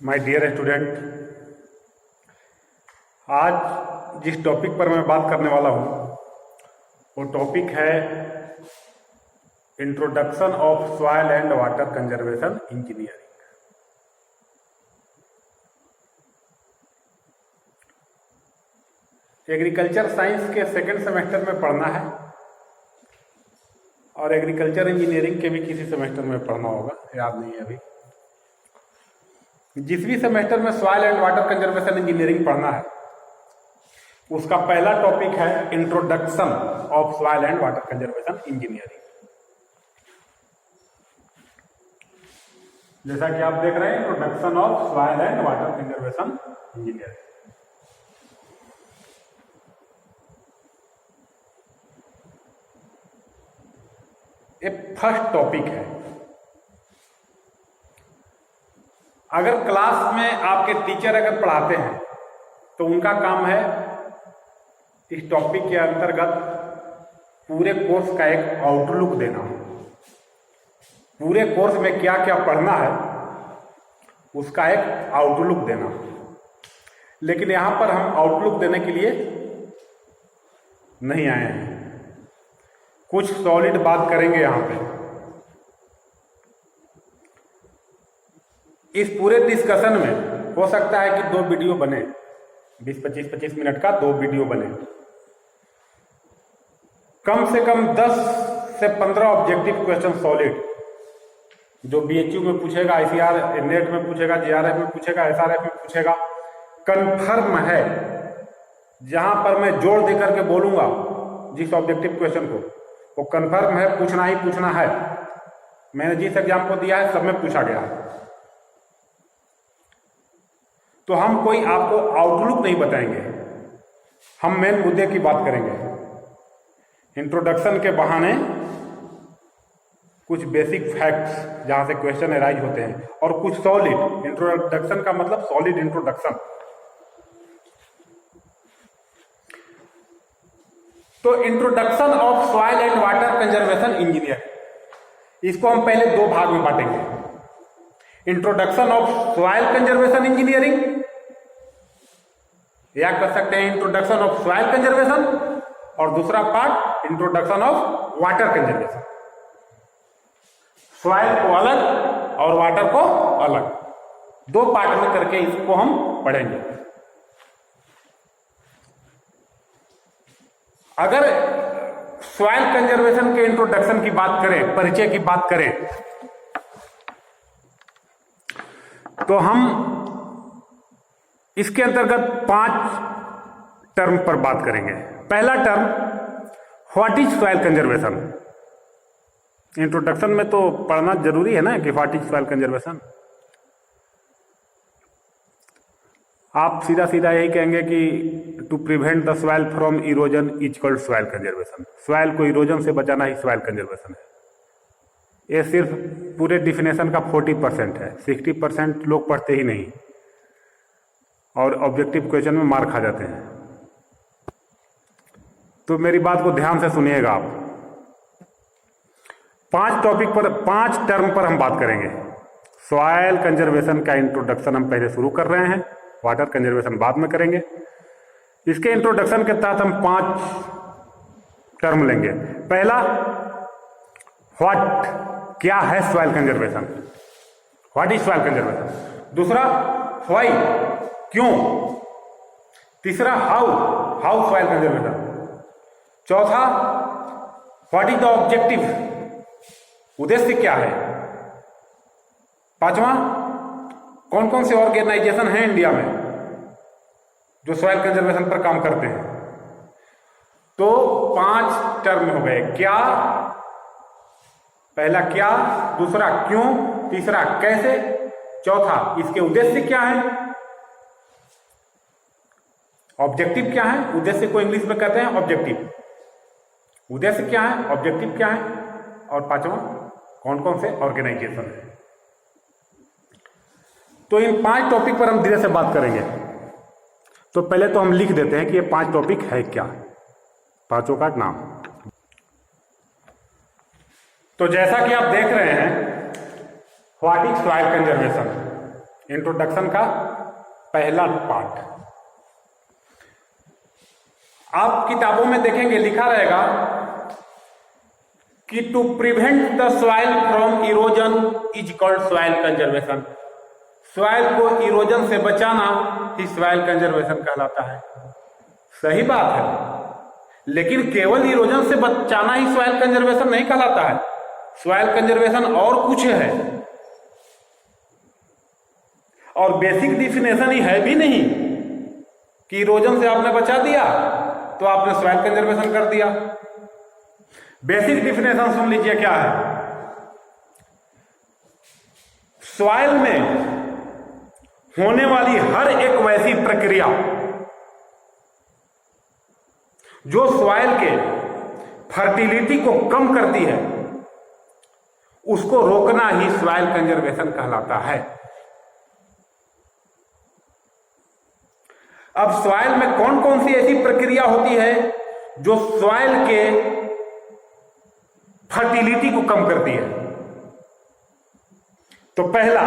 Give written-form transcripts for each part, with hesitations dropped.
My dear student, आज जिस topic पर मैं बात करने वाला हूँ वो टॉपिक है introduction of soil and water conservation engineering. Agriculture science के सेकेंड सेमेस्टर में पढ़ना है और एग्रीकल्चर इंजीनियरिंग के भी किसी सेमेस्टर में पढ़ना होगा, याद नहीं है अभी। जिस भी सेमेस्टर में soil and water conservation engineering पढ़ना है उसका पहला टॉपिक है introduction of soil and water conservation engineering. जैसा कि आप देख रहे हैं, introduction of soil and water conservation engineering. ये फर्स्ट टॉपिक है। अगर क्लास में आपके टीचर अगर पढ़ाते हैं तो उनका काम है इस टॉपिक के अंतर्गत पूरे कोर्स का एक आउटलुक देना। पूरे कोर्स में क्या क्या पढ़ना है उसका एक आउटलुक देना। लेकिन यहां पर हम आउटलुक देने के लिए नहीं आए हैं, कुछ सॉलिड बात करेंगे यहां पे। इस पूरे डिस्कशन में हो सकता है कि 2 वीडियो बने, 20-25 मिनट का 2 वीडियो बने। कम से कम 10 से 15 ऑब्जेक्टिव क्वेश्चन सॉलिड जो बीएचयू में पूछेगा, आईसीआर नेट में पूछेगा, जेआरएफ में पूछेगा, एसआरएफ में पूछेगा, कंफर्म है। जहां पर मैं जोर देकर के बोलूंगा जिस ऑब्जेक्टिव क्वेश्चन को, वो कंफर्म है, पूछना ही पूछना है। मैंने जिस एग्जाम को दिया है सब में पूछा गया है। तो हम कोई आपको आउटलुक नहीं बताएंगे, हम मेन मुद्दे की बात करेंगे। इंट्रोडक्शन के बहाने कुछ बेसिक फैक्ट्स जहां से क्वेश्चन अराइज होते हैं और कुछ सॉलिड। इंट्रोडक्शन का मतलब सॉलिड इंट्रोडक्शन। तो introduction of soil and water conservation engineer, इसको हम पहले 2 भाग में बांटेंगे। Introduction of soil conservation engineering, या कह सकते हैं इंट्रोडक्शन ऑफ सॉइल कंजर्वेशन, और दूसरा part introduction of water conservation. Soil को अलग और वाटर को अलग, 2 पार्ट में करके इसको हम पढ़ेंगे। अगर सॉइल कंजर्वेशन के इंट्रोडक्शन की बात करें, परिचय की बात करें, तो हम इसके अंतर्गत 5 टर्म पर बात करेंगे। पहला term, what is soil conservation. Introduction में तो पढ़ना जरूरी है ना कि व्हाट इज सॉइल कंजर्वेशन। आप सीधा सीधा यही कहेंगे कि to prevent the soil from erosion is called soil conservation. Soil को इरोजन से बचाना ही सॉइल कंजर्वेशन है। ये सिर्फ पूरे डिफिनेशन का 40% है, 60% लोग पढ़ते ही नहीं और ऑब्जेक्टिव क्वेश्चन में मार खा जाते हैं। तो मेरी बात को ध्यान से सुनिएगा आप। 5 टॉपिक पर, 5 टर्म पर हम बात करेंगे। सॉइल कंजर्वेशन का इंट्रोडक्शन हम पहले शुरू कर रहे हैं, वाटर कंजर्वेशन बाद में करेंगे। इसके इंट्रोडक्शन के तहत हम 5 टर्म लेंगे। पहला, व्हाट, क्या है soil conservation, what is soil conservation. दूसरा, व्हाई, क्यों। तीसरा, हाउ सॉइल कंजर्वेशन। चौथा, व्हाट इज द ऑब्जेक्टिव, उद्देश्य क्या है। पांचवा, कौन कौन से ऑर्गेनाइजेशन हैं इंडिया में जो सॉइल कंजर्वेशन पर काम करते हैं। तो 5 टर्म हो गए। क्या, पहला क्या, दूसरा क्यों, तीसरा कैसे, चौथा इसके उद्देश्य क्या है, ऑब्जेक्टिव क्या है। उद्देश्य को इंग्लिश में कहते हैं ऑब्जेक्टिव। उद्देश्य क्या है, ऑब्जेक्टिव क्या है, और पांचवा कौन कौन से ऑर्गेनाइजेशन है। तो इन 5 टॉपिक पर हम धीरे से बात करेंगे। तो पहले तो हम लिख देते हैं कि ये 5 टॉपिक है क्या, 5 का नाम। तो जैसा कि आप देख रहे हैं, what is soil conservation, introduction का पहला पार्ट। आप किताबों में देखेंगे लिखा रहेगा कि to prevent the soil from erosion is called soil conservation. Soil को इरोजन से बचाना ही सॉइल कंजर्वेशन कहलाता है। सही बात है, लेकिन केवल इरोजन से बचाना ही सॉइल कंजर्वेशन नहीं कहलाता है। सॉइल कंजर्वेशन और कुछ है, और बेसिक डिफिनेशन ही है भी नहीं कि इरोजन से आपने बचा दिया तो आपने सॉइल कंजर्वेशन कर दिया। बेसिक डिफिनेशन सुन लीजिए क्या है। सॉइल में होने वाली हर एक वैसी प्रक्रिया जो सॉइल के फर्टिलिटी को कम करती है, उसको रोकना ही सॉइल कंजर्वेशन कहलाता है। अब सॉइल में कौन कौन सी ऐसी प्रक्रिया होती है जो सॉइल के फर्टिलिटी को कम करती है? तो पहला,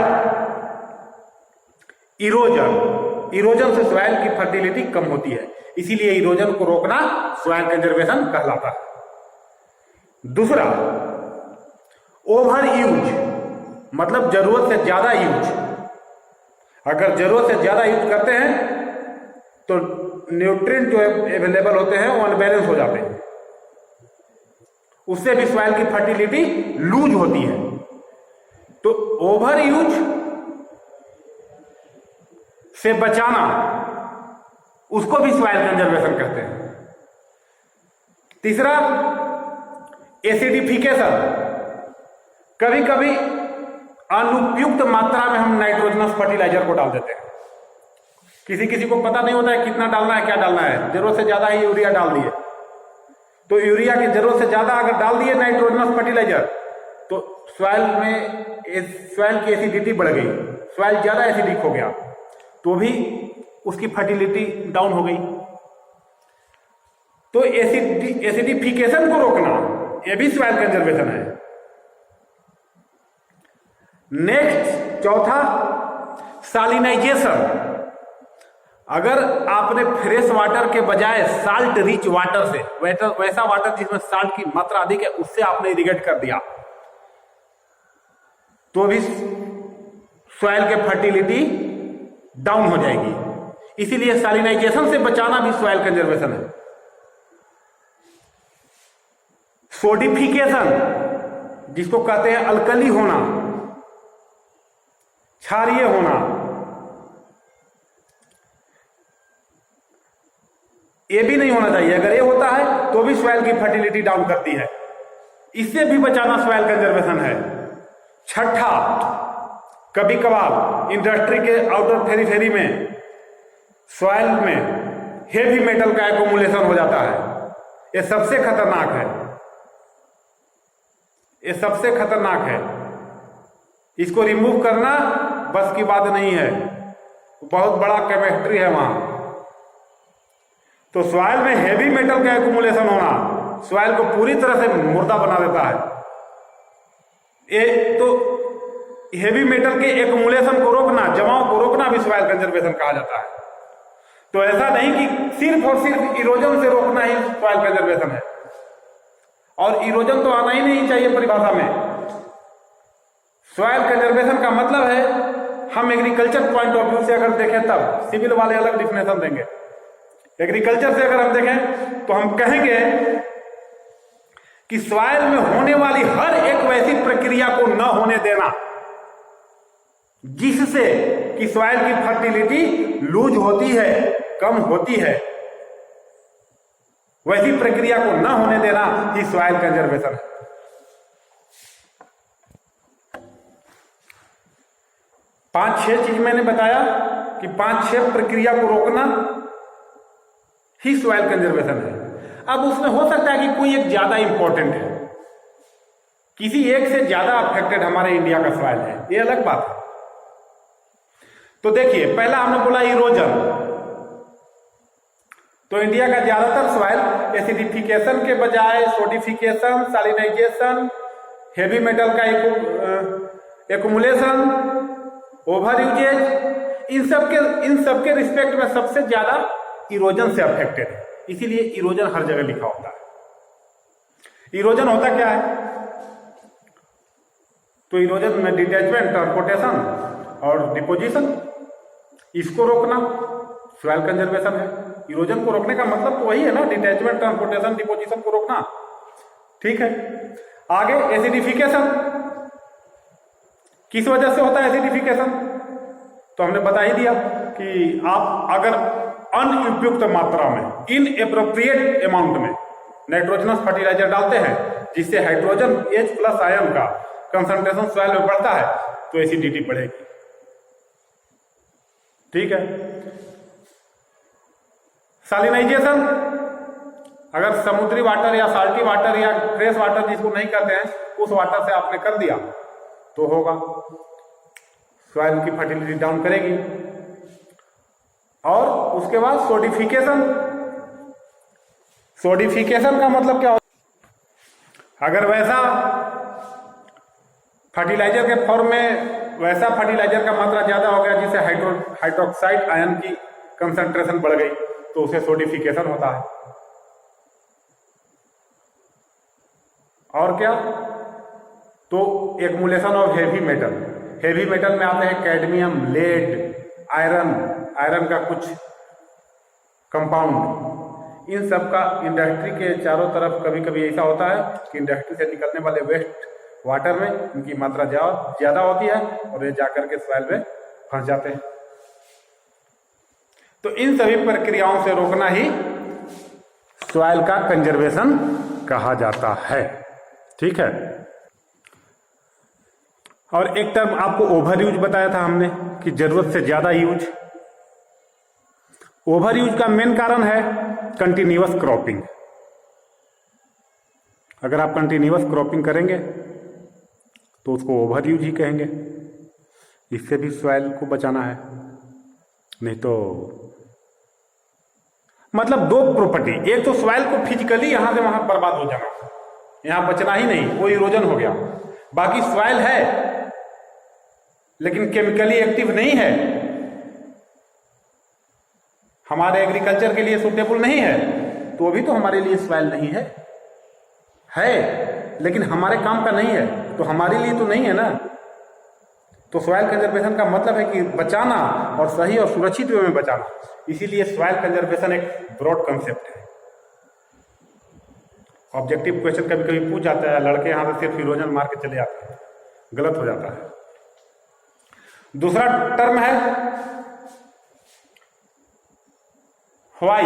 इरोजन। इरोजन से सॉइल की फर्टिलिटी कम होती है, इसीलिए इरोजन को रोकना सॉइल कंजर्वेशन कहलाता है। दूसरा, ओवर यूज, मतलब जरूरत से ज्यादा यूज। अगर जरूरत से ज्यादा यूज करते हैं तो न्यूट्रिएंट जो अवेलेबल होते हैं वो अनबैलेंस हो जाते हैं, उससे भी सॉइल की फर्टिलिटी लूज होती है। तो ओवर यूज से बचाना, उसको भी सॉइल कंजर्वेशन कहते हैं। तीसरा, एसिडिफिकेशन। कभी कभी अनुपयुक्त मात्रा में हम नाइट्रोजनस फर्टिलाइजर को डाल देते हैं। किसी किसी को पता नहीं होता है कितना डालना है, क्या डालना है। जरूरत से ज्यादा ही यूरिया डाल दिए, तो यूरिया की जरूरत से ज्यादा अगर डाल दिए नाइट्रोजनस फर्टिलाइजर, तो सॉइल की एसिडिटी बढ़ गई, सॉइल ज्यादा एसिडिक हो गया, तो भी उसकी फर्टिलिटी डाउन हो गई। तो एसिडिफिकेशन को रोकना, यह भी सॉइल कंजर्वेशन है। नेक्स्ट, चौथा, सैलिनाइजेशन। अगर आपने फ्रेश वाटर के बजाय साल्ट रिच वाटर से, वैसा वाटर जिसमें साल्ट की मात्रा अधिक है, उससे आपने इरिगेट कर दिया, तो भी सॉइल के फर्टिलिटी डाउन हो जाएगी। इसीलिए सैलिनाइजेशन से बचाना भी सॉइल कंजर्वेशन है। सोडिफिकेशन, जिसको कहते हैं अल्कली होना, क्षारीय होना, ये भी नहीं होना चाहिए। अगर ये होता है तो भी सॉइल की फर्टिलिटी डाउन करती है, इससे भी बचाना सॉइल कंजर्वेशन है। छठा, कभी कभार इंडस्ट्री के आउटर फेरीफेरी में सॉइल में हेवी मेटल का एक्यूमुलेशन हो जाता है। ये सबसे खतरनाक है, ये सबसे खतरनाक है। इसको रिमूव करना बस की बात नहीं है, बहुत बड़ा केमिस्ट्री है वहां। तो सॉइल में हेवी मेटल का एक्यूमुलेशन होना सॉइल को पूरी तरह से मुर्दा बना देता है। ये तो हेवी मेटल के एक्यूमुलेशन को रोकना, जमाव को रोकना भी सॉइल कंजर्वेशन कहा जाता है। तो ऐसा नहीं कि सिर्फ और सिर्फ इरोजन से रोकना ही सॉइल कंजर्वेशन है, और इरोजन तो आना ही नहीं चाहिए परिभाषा में। सॉइल कंजर्वेशन का मतलब है, हम एग्रीकल्चर पॉइंट ऑफ व्यू से अगर देखें तब सिविल वाले अलग डिफिनेशन देंगे। एग्रीकल्चर से अगर हम देखें तो हम कहेंगे कि सॉइल में होने वाली हर एक वैसी प्रक्रिया को न होने देना जिससे कि सॉइल की फर्टिलिटी लूज होती है, कम होती है, वैसी प्रक्रिया को न होने देना ही सॉइल कंजर्वेशन है। 5-6 चीज मैंने बताया कि 5-6 प्रक्रिया को रोकना ही सॉइल कंजर्वेशन है। अब उसमें हो सकता है कि कोई एक ज्यादा इंपॉर्टेंट है, किसी एक से ज्यादा अफेक्टेड हमारे इंडिया का सॉइल है, ये अलग बात है। तो देखिए, पहला हमने बोला इरोजन। तो इंडिया का ज्यादातर सॉइल एसिडिफिकेशन के बजाय सोडिफिकेशन, सैलिनाइजेशन, हेवी मेटल का एक्यूमुलेशन ओवर यूजेज, इन सब के रिस्पेक्ट में सबसे ज्यादा इरोजन से अफेक्टेड है, इसीलिए इरोजन हर जगह लिखा होता है। इरोजन होता क्या है? तो इरोजन में डिटैचमेंट, ट्रांसपोर्टेशन और डिपोजिशन, इसको रोकना सॉइल कंजर्वेशन है। इरोजन को रोकने का मतलब तो वही है ना, डिटैचमेंट, ट्रांसपोर्टेशन, डिपोजिशन को रोकना। ठीक है, आगे एसिडिफिकेशन, किस वजह से होता है एसिडिफिकेशन? तो हमने बता ही दिया कि आप अगर अनुपयुक्त मात्रा में, इनएप्रोप्रिएट अमाउंट में नाइट्रोजनस फर्टिलाइजर डालते हैं, जिससे हाइड्रोजन H+ आयन का कंसंट्रेशन सॉइल में बढ़ता है, तो एसिडिटी बढ़ेगी। ठीक है, सैलिनाइजेशन, अगर समुद्री वाटर या साल्टी वाटर या फ्रेश वाटर जिसको नहीं कहते हैं, उस वाटर से आपने कर दिया तो होगा, सॉइल की फर्टिलिटी डाउन करेगी। और उसके बाद सोडिफिकेशन, सोडिफिकेशन का मतलब क्या होता है? अगर वैसा फर्टिलाइजर के फॉर्म में वैसा फर्टिलाइजर का मात्रा ज्यादा हो गया जिससे हाइड्रोक्साइड आयन की कंसंट्रेशन बढ़ गई, तो उसे सोडिफिकेशन होता है। और क्या? तो accumulation of heavy metal, heavy metal में आते हैं कैडमियम, लेड, आयरन का कुछ कंपाउंड। इन सब का इंडस्ट्री के चारों तरफ कभी कभी ऐसा होता है कि इंडस्ट्री से निकलने वाले वेस्ट वाटर में इनकी मात्रा ज्यादा होती है और ये जाकर के सॉइल में फंस जाते हैं। तो इन सभी प्रक्रियाओं से रोकना ही सॉइल का कंजर्वेशन कहा जाता है। ठीक है, और एक टर्म आपको ओवर यूज बताया था हमने कि जरूरत से ज्यादा यूज। ओवर यूज का मेन कारण है कंटिन्यूअस क्रॉपिंग। अगर आप कंटिन्यूअस क्रॉपिंग करेंगे तो उसको ओवर यूज ही कहेंगे। इससे भी सॉइल को बचाना है, नहीं तो मतलब दो प्रॉपर्टी, एक तो सॉइल को फिजिकली यहां से वहां बर्बाद हो जाना, यहां बचना ही नहीं, कोई इरोजन हो गया। बाकी सॉइल है लेकिन केमिकली एक्टिव नहीं है, हमारे एग्रीकल्चर के लिए सूटेबल नहीं है, तो अभी तो हमारे लिए सॉइल नहीं है, लेकिन हमारे काम का नहीं है, तो हमारे लिए तो नहीं है ना। तो सॉइल कंजर्वेशन का मतलब है कि बचाना और सही और सुरक्षित वे में बचाना। इसीलिए सॉइल कंजर्वेशन एक ब्रॉड कंसेप्ट है। ऑब्जेक्टिव क्वेश्चन कभी कभी पूछ जाता है, लड़के यहां से सिर्फ इरोजन मार के चले जाते हैं, गलत हो जाता है। दूसरा टर्म है व्हाई,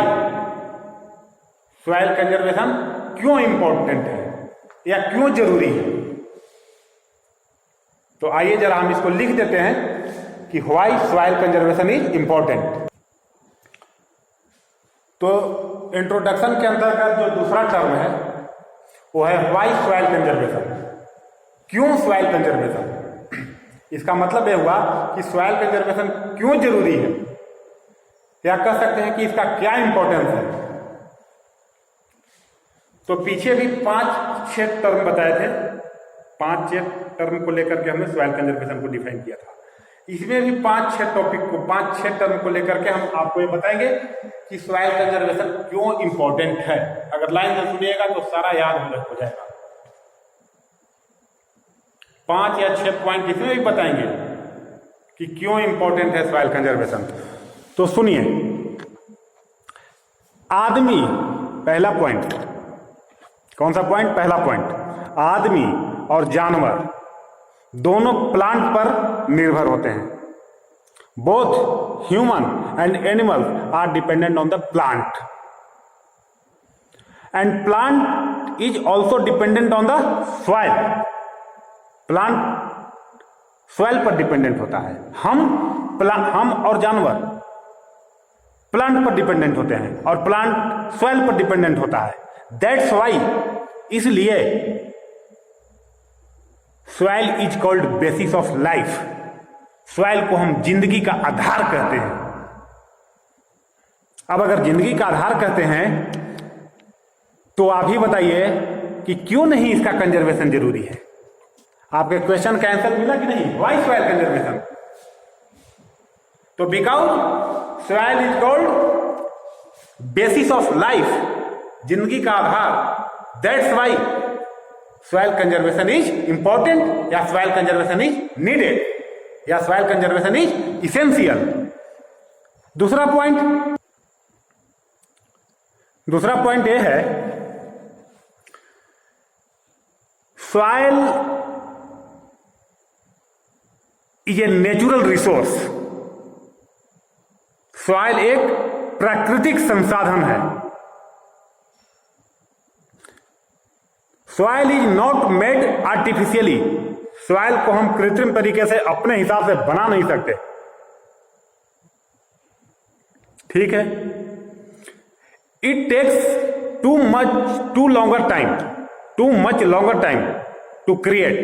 सॉइल कंजर्वेशन क्यों इंपॉर्टेंट है या क्यों जरूरी है। तो आइए जरा हम इसको लिख देते हैं कि why soil conservation is important. तो इंट्रोडक्शन के अंतर्गत जो दूसरा टर्म है वो है व्हाई सॉइल कंजर्वेशन, क्यों सॉइल कंजर्वेशन। इसका मतलब यह हुआ कि सॉइल कंजर्वेशन क्यों जरूरी है, या कह सकते हैं कि इसका क्या इंपॉर्टेंस है। तो पीछे भी 5-6 टर्म बताए थे, 5-6 टर्म को लेकर के हमने सॉइल कंजर्वेशन को डिफाइन किया था। इसमें भी 5-6 टॉपिक को, 5-6 टर्म को लेकर के हम आपको ये बताएंगे कि सॉइल कंजर्वेशन क्यों इंपॉर्टेंट है। अगर लाइन से सुनिएगा तो सारा याद हो जाएगा। 5 या 6 पॉइंट इसमें भी बताएंगे कि क्यों इंपॉर्टेंट है सॉइल कंजर्वेशन। तो सुनिए, आदमी, पहला पॉइंट, कौन सा पॉइंट? पहला पॉइंट, आदमी और जानवर दोनों प्लांट पर निर्भर होते हैं। Both human and animals are dependent on the plant and plant is also dependent on the soil. Plant soil पर डिपेंडेंट होता है, हम और जानवर प्लांट पर डिपेंडेंट होते हैं और प्लांट सॉइल पर डिपेंडेंट होता है। दैट्स वाई, इसलिए soil is called basis of life. Soil को हम जिंदगी का आधार कहते हैं। अब अगर जिंदगी का आधार कहते हैं तो आप ही बताइए कि क्यों नहीं इसका कंजर्वेशन जरूरी है। आपके क्वेश्चन का आंसर मिला कि नहीं? Why soil conservation? तो because soil is called basis of life, जिंदगी का आधार, that's why soil conservation is important, या सॉइल कंजर्वेशन इज नीडेड, या सॉइल कंजर्वेशन इज इसेंशियल। दूसरा पॉइंट यह है, soil is a natural resource. Soil एक प्राकृतिक संसाधन है। Soil is not made artificially. Soil को हम कृत्रिम तरीके से अपने हिसाब से बना नहीं सकते, ठीक है। It takes too much longer time to create.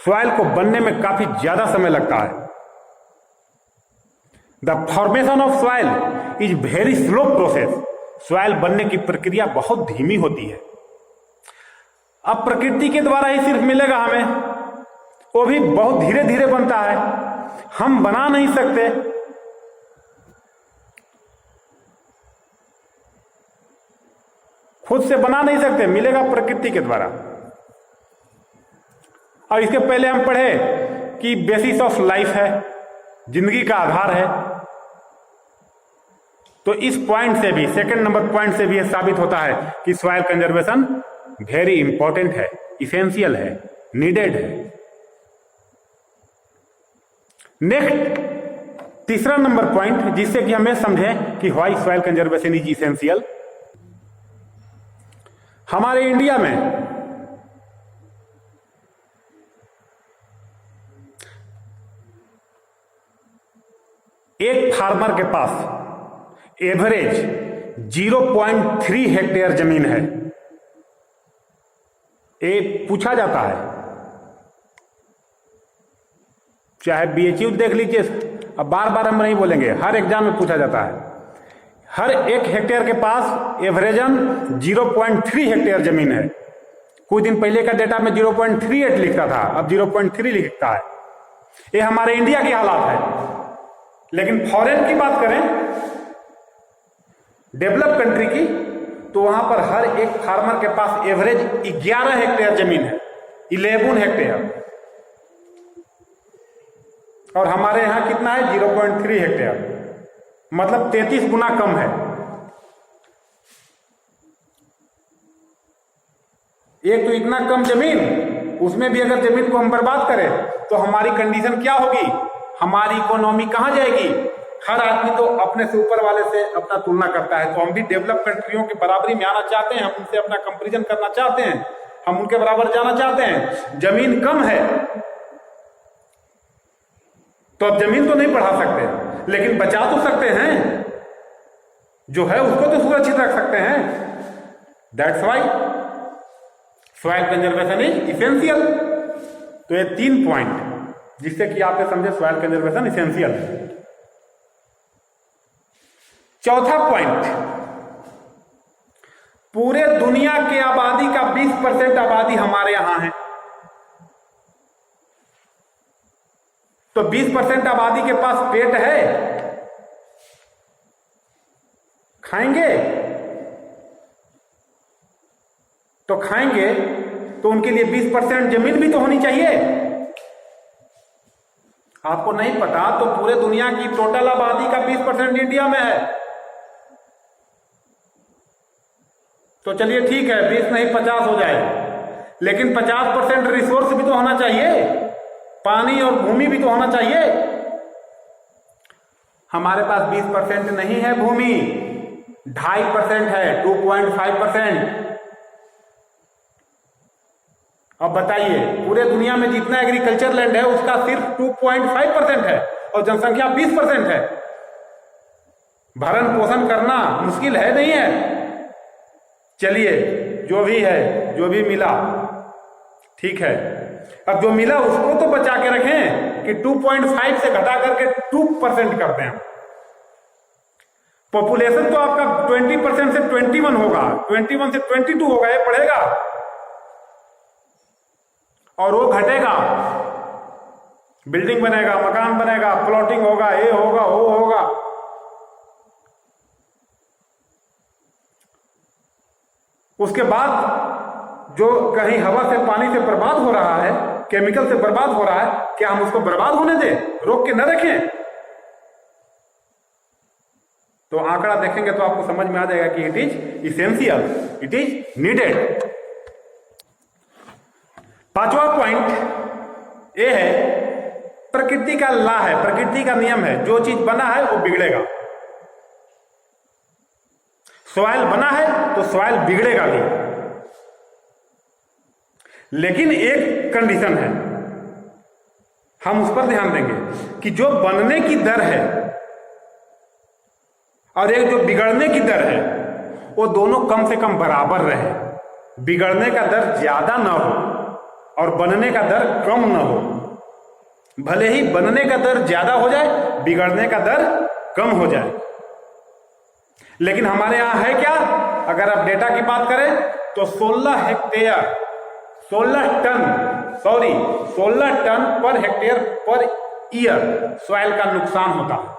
सॉइल को बनने में काफी ज्यादा समय लगता है। The formation of soil is very slow process. Soil बनने की प्रक्रिया बहुत धीमी होती है। अब प्रकृति के द्वारा ही सिर्फ मिलेगा हमें, वो भी बहुत धीरे धीरे बनता है, हम बना नहीं सकते। खुद से बना नहीं सकते, मिलेगा प्रकृति के द्वारा। और इसके पहले हम पढ़े कि बेसिस ऑफ लाइफ है, जिंदगी का आधार है। तो इस पॉइंट से भी, सेकंड नंबर पॉइंट से भी यह साबित होता है कि सॉइल कंजर्वेशन वेरी इंपॉर्टेंट है, इसेंशियल है, नीडेड है। नेक्स्ट, तीसरा नंबर पॉइंट जिससे कि हमें समझें कि why soil conservation is essential. हमारे इंडिया में एक फार्मर के पास एवरेज 0.3 हेक्टेयर जमीन है। ये पूछा जाता है, चाहे बीएचयू देख लीजिए, अब बार बार हम नहीं बोलेंगे, हर एग्जाम में पूछा जाता है। हर एक हेक्टेयर के पास एवरेजन 0.3 हेक्टेयर जमीन है। कुछ दिन पहले का डेटा में 0.38 लिखता था, अब 0.3 लिखता है। ये हमारे इंडिया की हालात है। लेकिन फॉरेन की बात करें, डेवलप कंट्री की, तो वहां पर हर एक फार्मर के पास एवरेज 11 हेक्टेयर जमीन है, 11 हेक्टेयर। और हमारे यहां कितना है? 0.3 हेक्टेयर, मतलब 33 गुना कम है। एक तो इतना कम जमीन, उसमें भी अगर जमीन को हम बर्बाद करें तो हमारी कंडीशन क्या होगी? हमारी इकोनॉमी कहां जाएगी? हर आदमी तो अपने से ऊपर वाले से अपना तुलना करता है। तो हम भी डेवलप कंट्रियों की बराबरी में आना चाहते हैं, हम उनसे अपना कंपैरिजन करना चाहते हैं, हम उनके बराबर जाना चाहते हैं। जमीन कम है तो अब जमीन तो नहीं बढ़ा सकते, लेकिन बचा तो सकते हैं, जो है उसको तो सुरक्षित रख सकते हैं। That's why soil conservation is essential. तो ये 3 पॉइंट जिससे कि आप ये समझे सॉइल कंजर्वेशन इसेंशियल है। चौथा पॉइंट, पूरे दुनिया की आबादी का 20% आबादी हमारे यहां है। तो 20% आबादी के पास पेट है, खाएंगे तो खाएंगे, तो उनके लिए 20% जमीन भी तो होनी चाहिए। आपको नहीं पता तो पूरे दुनिया की टोटल आबादी का 20% इंडिया में है। तो चलिए ठीक है, 20 नहीं 50 हो जाए, लेकिन 50% रिसोर्स भी तो होना चाहिए, पानी और भूमि भी तो होना चाहिए। हमारे पास 20% नहीं है भूमि, 2.5% है, 2.5%। अब बताइए, पूरे दुनिया में जितना एग्रीकल्चर लैंड है उसका सिर्फ 2.5% है और जनसंख्या 20% है। भरण पोषण करना मुश्किल है नहीं है? चलिए, जो भी है, जो भी मिला ठीक है। अब जो मिला उसको तो बचा के रखें कि 2.5 से घटा करके 2% कर दें। पॉपुलेशन तो आपका 20% से 21 होगा, 21 से 22 होगा, ये बढ़ेगा और वो घटेगा। बिल्डिंग बनेगा, मकान बनेगा, प्लॉटिंग होगा, ये होगा, वो होगा। उसके बाद जो कहीं हवा से, पानी से बर्बाद हो रहा है, केमिकल से बर्बाद हो रहा है, क्या हम उसको बर्बाद होने दें? रोक के न रखें? तो आंकड़ा देखेंगे तो आपको समझ में आ जाएगा कि it is essential, it is needed. पांचवा पॉइंट ये है, प्रकृति का लॉ है, प्रकृति का नियम है, जो चीज बना है वो बिगड़ेगा। सॉइल बना है तो सॉइल बिगड़ेगा भी, लेकिन एक कंडीशन है, हम उस पर ध्यान देंगे कि जो बनने की दर है और एक जो बिगड़ने की दर है, वो दोनों कम से कम बराबर रहे। बिगड़ने का दर ज्यादा ना हो और बनने का दर कम ना हो। भले ही बनने का दर ज्यादा हो जाए, बिगड़ने का दर कम हो जाए। लेकिन हमारे यहां है क्या? अगर आप डेटा की बात करें तो 16 ton per hectare per year soil का नुकसान होता है।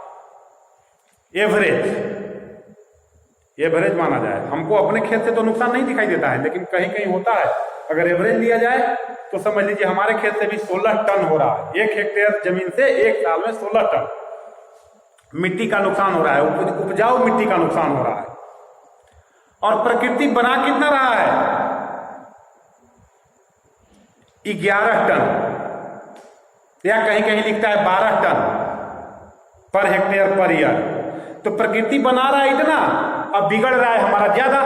एवरेज माना जाए। हमको अपने खेत से तो नुकसान नहीं दिखाई देता है, लेकिन कहीं कहीं होता है। अगर एवरेज लिया जाए तो समझ लीजिए हमारे खेत से भी 16 टन हो रहा है। 1 हेक्टेयर जमीन से एक साल में 16 टन मिट्टी का नुकसान हो रहा है, उपजाऊ मिट्टी का नुकसान हो रहा है। और प्रकृति बना कितना रहा है? 11 टन, या कहीं कहीं लिखता है 12 ton per hectare per year. तो प्रकृति बना रहा है इतना, अब बिगड़ रहा है हमारा ज्यादा।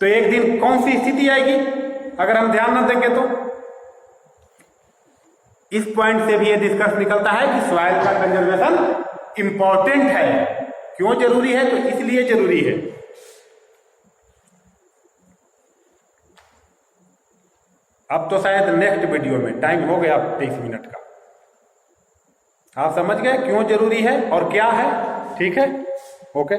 तो एक दिन कौन सी स्थिति आएगी अगर हम ध्यान न देंगे? तो इस पॉइंट से भी ये डिस्कस निकलता है कि सॉइल का कंजर्वेशन इंपॉर्टेंट है। क्यों जरूरी है? तो इसलिए जरूरी है। अब तो शायद नेक्स्ट वीडियो में, टाइम हो गया 23 मिनट का, आप समझ गए क्यों जरूरी है और क्या है। ठीक है, ओके।